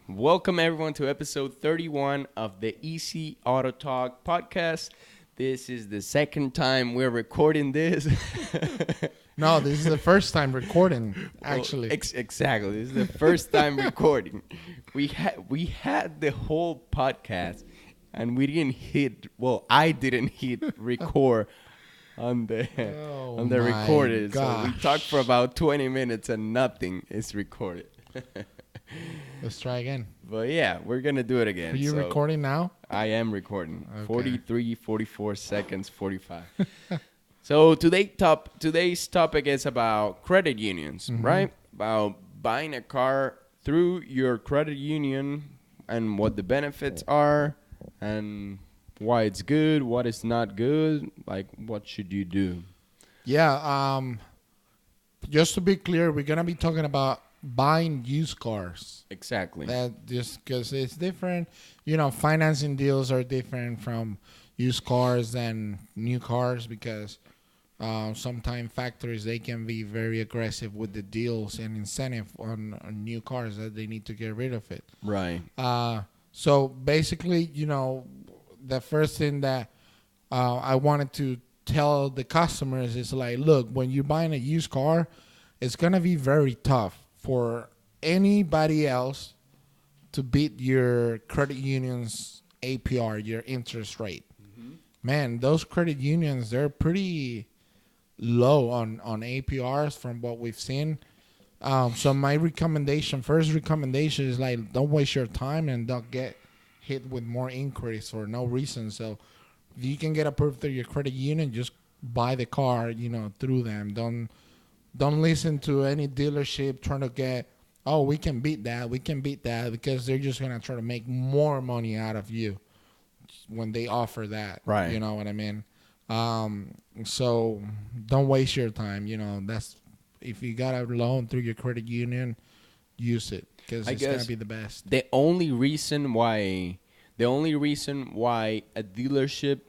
Welcome everyone to episode 31 of the Easy Auto Talk podcast. This is the second time we're recording this. No, this is the first time recording, actually. Well, exactly. This is the first time recording. We had the whole podcast and we didn't hit, I didn't hit record on the recorder. So we talked for about 20 minutes and nothing is recorded. Let's try again. But yeah, we're going to do it again. Are you recording now? I am recording. Okay. 43, 44 seconds, 45. So today's topic is about credit unions, right? About buying a car through your credit union and what the benefits are and why it's good, what is not good, like what should you do? Yeah, just to be clear, we're going to be talking about buying used cars. Exactly. That just because it's different. You know, financing deals are different from used cars than new cars because sometimes factories, they can be very aggressive with the deals and incentive on new cars that they need to get rid of it. Right. So basically, you know, the first thing that I wanted to tell the customers is like, look, when you're buying a used car, it's going to be very tough for anybody else to beat your credit union's APR, your interest rate. Mm-hmm. Man, those credit unions, they're pretty low on APRs from what we've seen. So my first recommendation is like, don't waste your time and don't get hit with more inquiries for no reason. So if you can get approved through your credit union, just buy the car, you know, through them. Don't listen to any dealership trying to get, we can beat that, because they're just going to try to make more money out of you when they offer that. Right. You know what I mean? So don't waste your time. You know, if you got a loan through your credit union, use it because it's going to be the best. The only reason why a dealership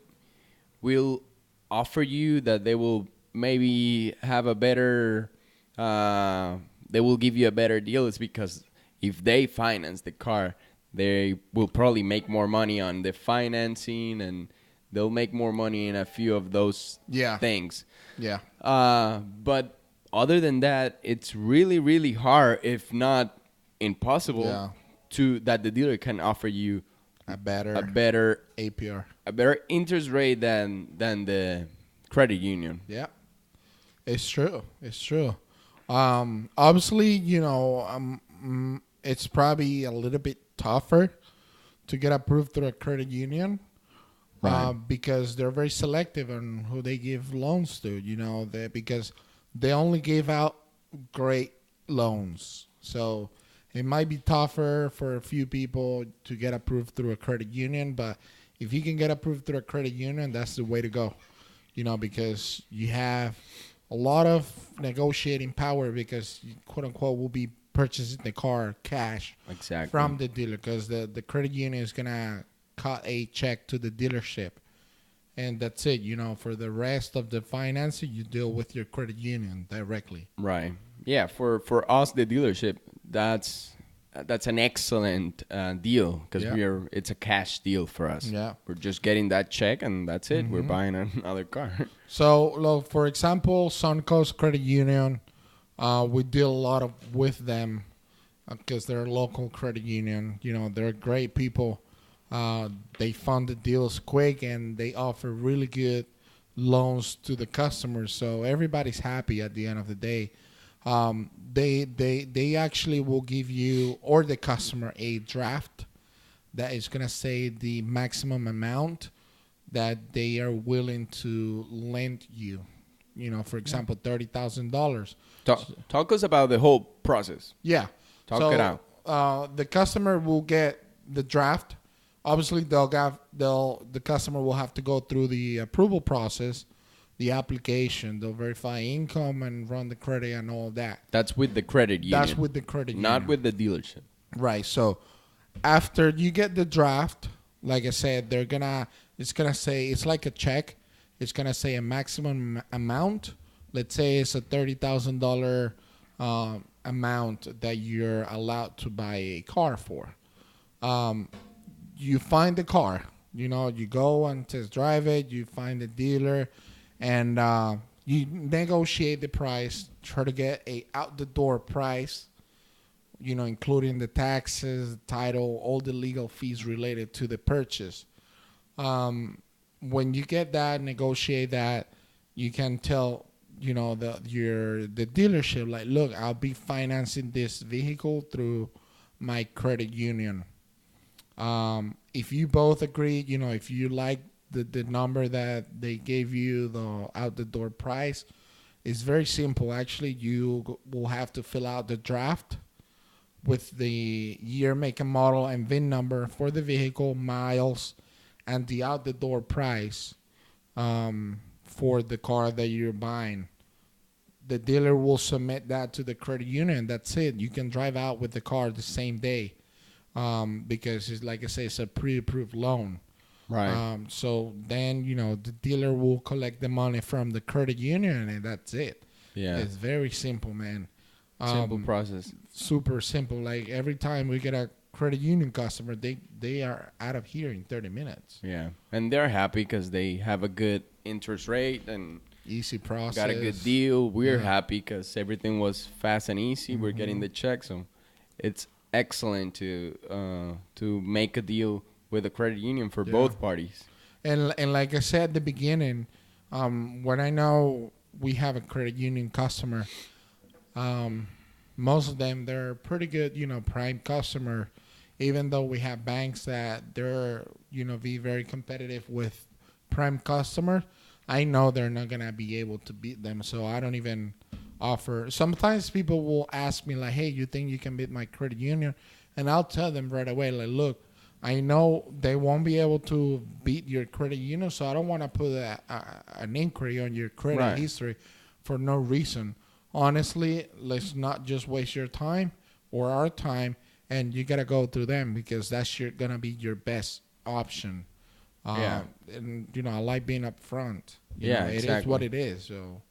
will offer you that they will maybe have a better, they will give you a better deal is because if they finance the car, they will probably make more money on the financing and they'll make more money in a few of those things. Yeah. But other than that, it's really, really hard, if not impossible, that the dealer can offer you a better APR, a better interest rate than the credit union. Yeah. It's true. Obviously, you know, it's probably a little bit tougher to get approved through a credit union, right? Because they're very selective on who they give loans to. You know, because they only give out great loans, so it might be tougher for a few people to get approved through a credit union. But if you can get approved through a credit union, that's the way to go. You know, because you have a lot of negotiating power because you, quote unquote, will be purchasing the car cash from the dealer because the credit union is going to cut a check to the dealership. And that's it. You know, for the rest of the financing, you deal with your credit union directly. Right. Yeah. For us, the dealership, that's an excellent deal because it's a cash deal for us. Yeah. We're just getting that check and that's it. Mm-hmm. We're buying another car. So, look, for example, Suncoast Credit Union, we deal a lot with them because they're a local credit union. You know, they're great people. They fund the deals quick and they offer really good loans to the customers. So everybody's happy at the end of the day. They actually will give you or the customer a draft that is going to say the maximum amount that they are willing to lend you. You know, for example, $30,000. Talk us about the whole process. Yeah. Talk it out. The customer will get the draft. Obviously, the customer will have to go through the approval process, the application. They'll verify income and run the credit and all that. That's with the credit union. That's with the credit union. Not with the dealership. Right. So after you get the draft, like I said, it's gonna say it's like a check. It's gonna say a maximum amount. Let's say it's a $30,000 amount that you're allowed to buy a car for. Um, you find the car, you go and test drive it, you find the dealer, and you negotiate the price, try to get a out the door price, including the taxes, title, all the legal fees related to the purchase. When you get that, negotiate that, you can tell the dealership, like, look, I'll be financing this vehicle through my credit union. If you both agree, if you like the number that they gave you, the out the door price, it's very simple. Actually, you will have to fill out the draft with the year, make, and model, and VIN number for the vehicle, miles, and the out the door price for the car that you're buying. The dealer will submit that to the credit union. That's it. You can drive out with the car the same day because, it's, like I say, it's a pre-approved loan. Right. So then, the dealer will collect the money from the credit union, and that's it. Yeah. It's very simple, man. Simple process. Super simple. Like, every time we get a credit union customer, they are out of here in 30 minutes. Yeah. And they're happy because they have a good interest rate and Easy process. got a good deal. We're Yeah. happy because everything was fast and easy. We're getting the check. So it's excellent to make a deal with a credit union for Yeah. both parties. And like I said at the beginning, when I know we have a credit union customer, most of them, they're pretty good, prime customer. Even though we have banks that they're, be very competitive with prime customer, I know they're not gonna be able to beat them. So I don't even offer. Sometimes people will ask me like, "Hey, you think you can beat my credit union?" And I'll tell them right away, like, "Look, I know they won't be able to beat your credit union, so I don't want to put an inquiry on your credit history for no reason. Honestly, let's not just waste your time or our time, and you gotta go through them because that's gonna be your best option." Yeah. And I like being upfront. Yeah, it is exactly. what it is. So,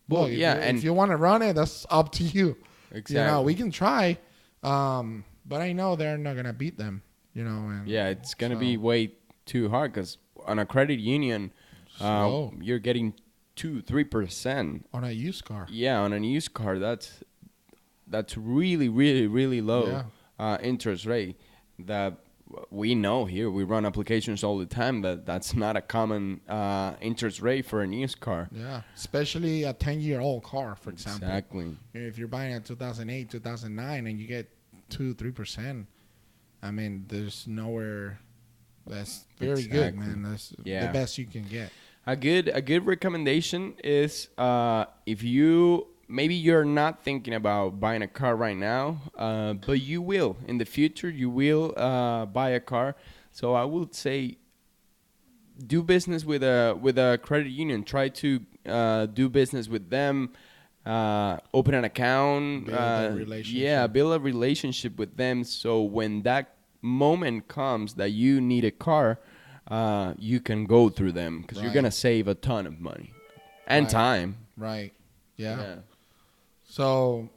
Well, look, yeah, if you want to run it, that's up to you. Exactly. We can try, but I know they're not gonna beat them. And Yeah, it's going to be way too hard because on a credit union, slow you're getting 2-3%. on a used car. Yeah, on a used car, that's really, really, really low Yeah. interest rate. That we know here, we run applications all the time. That's not a common interest rate for a used car. Yeah, especially a 10-year-old car, for example. Exactly. If you're buying a 2008, 2009, and you get 2-3%, I mean, there's nowhere. That's very good, Exactly. man. That's Yeah. the best you can get. A good recommendation is if you're not thinking about buying a car right now, but you will in the future. You will buy a car. So I would say do business with a credit union. Try to do business with them. Open an account. Build a relationship. Yeah, build a relationship with them. So when that moment comes that you need a car, you can go through them because you're Right. gonna save a ton of money and Right. time. Right. Yeah. So,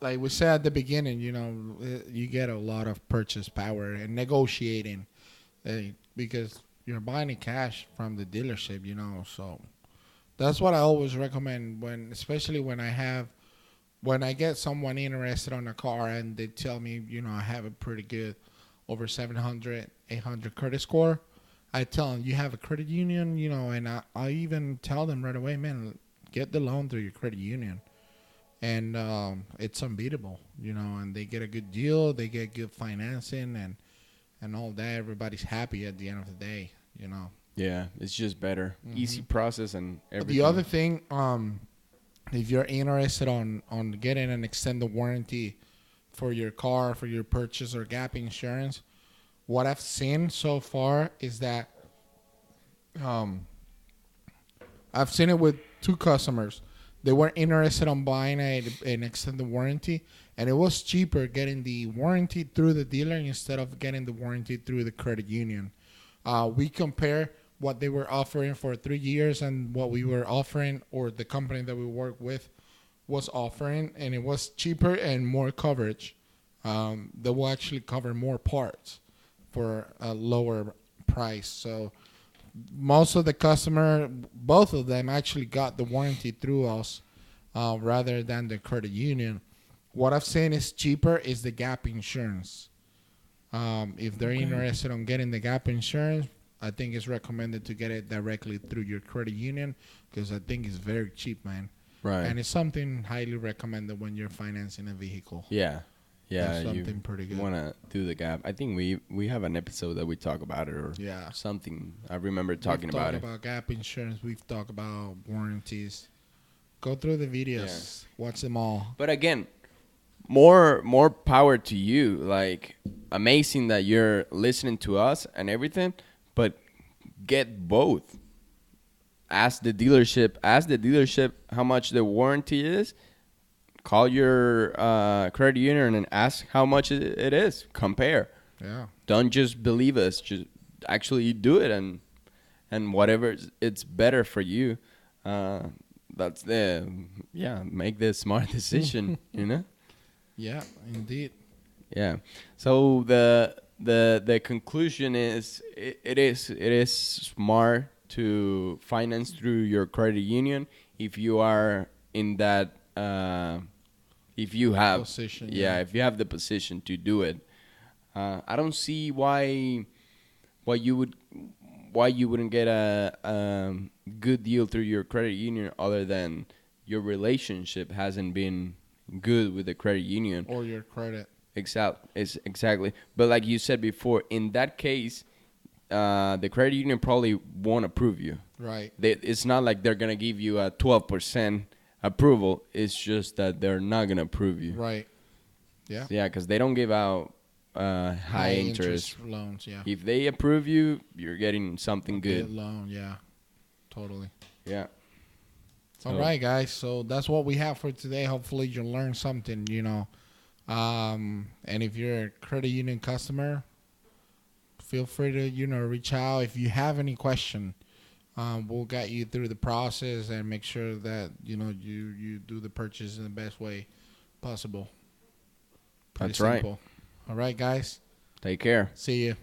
like we said at the beginning, you get a lot of purchase power and negotiating because you're buying it cash from the dealership, So that's what I always recommend especially when I get someone interested on a car and they tell me, I have a pretty good over 700, 800 credit score. I tell them, you have a credit union, and I even tell them right away, man, get the loan through your credit union. And it's unbeatable, and they get a good deal, they get good financing and all that. Everybody's happy at the end of the day, Yeah, it's just better, easy process and everything. The other thing, if you're interested on getting an extended warranty for your car, for your purchase or gap insurance, what I've seen so far is that I've seen it with 2 customers. They were interested on buying an extended warranty, and it was cheaper getting the warranty through the dealer instead of getting the warranty through the credit union. We compare what they were offering for 3 years and what we were offering, or the company that we work with was offering, and it was cheaper and more coverage. They will actually cover more parts for a lower price. So most of the customer, both of them actually got the warranty through us rather than the credit union. What I've seen is cheaper is the gap insurance. If they're interested in getting the gap insurance, I think it's recommended to get it directly through your credit union because I think it's very cheap, man. Right. And it's something highly recommended when you're financing a vehicle. Yeah. Yeah, That's something pretty good. You want to do the gap. I think we have an episode that we talk about it or something. I remember talking about it. We've talked about gap insurance. We've talked about warranties. Go through the videos. Yeah. Watch them all. But again, more power to you. Like, amazing that you're listening to us and everything, but get both. Ask the dealership how much the warranty is. Call your credit union and ask how much it is. Compare. Yeah. Don't just believe us. Just actually do it, and whatever it's better for you. Make the smart decision. You know. Yeah, indeed. Yeah. So the conclusion is it is smart to finance through your credit union if you are in that if you have position, if you have the position to do it. I don't see why you wouldn't get a good deal through your credit union other than your relationship hasn't been good with the credit union or your credit. Exactly. But like you said before, in that case, the credit union probably won't approve you. Right. It's not like they're gonna give you a 12% approval. It's just that they're not gonna approve you. Right. Yeah. Yeah, because they don't give out high interest loans. Yeah. If they approve you, you're getting something good. Loan. Yeah. Totally. Yeah. All right, guys. So that's what we have for today. Hopefully you learned something, and if you're a credit union customer, feel free to, reach out. If you have any question, we'll get you through the process and make sure that, you do the purchase in the best way possible. Pretty That's simple. Right. All right, guys. Take care. See you.